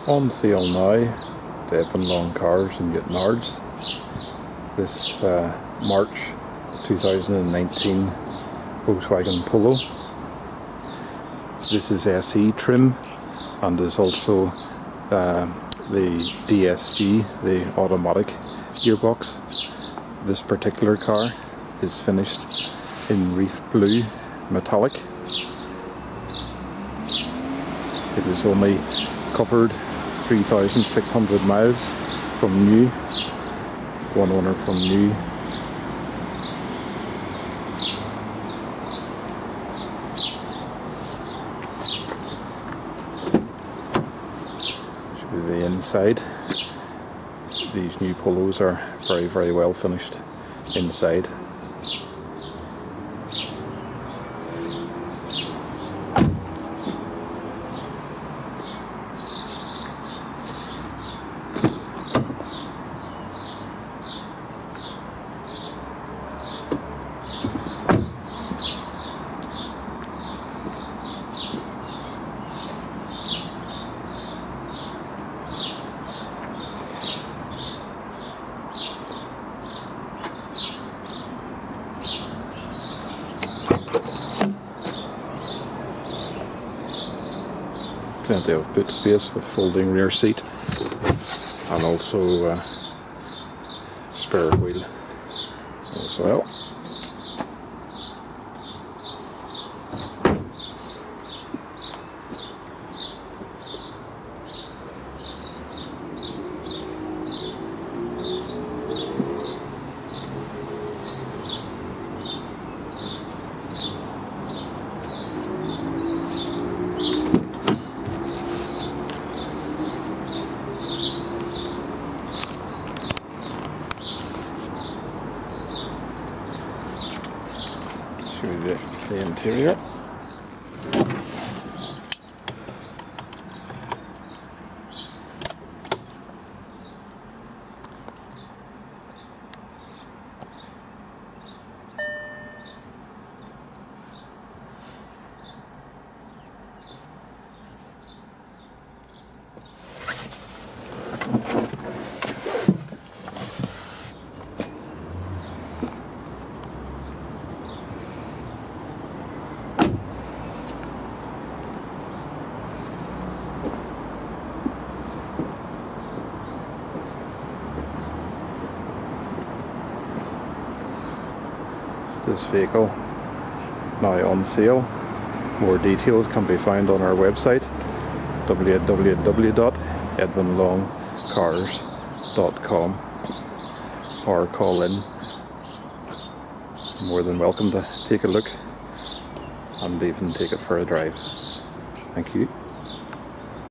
On sale now at Edwin Long Cars in Newtownards. This March 2019 Volkswagen Polo. This is SE trim, and there's also the DSG, the automatic gearbox. This particular car is finished in reef blue metallic. It is only covered 3,600 miles from new, one owner from new. Show you the inside. These new Polos are very well finished inside. Plenty of boot space with folding rear seat, and also spare wheel as well. Show you the interior. This vehicle now on sale. More details can be found on our website www.edwinlongcars.com, or call in. More than welcome to take a look and even take it for a drive. Thank you.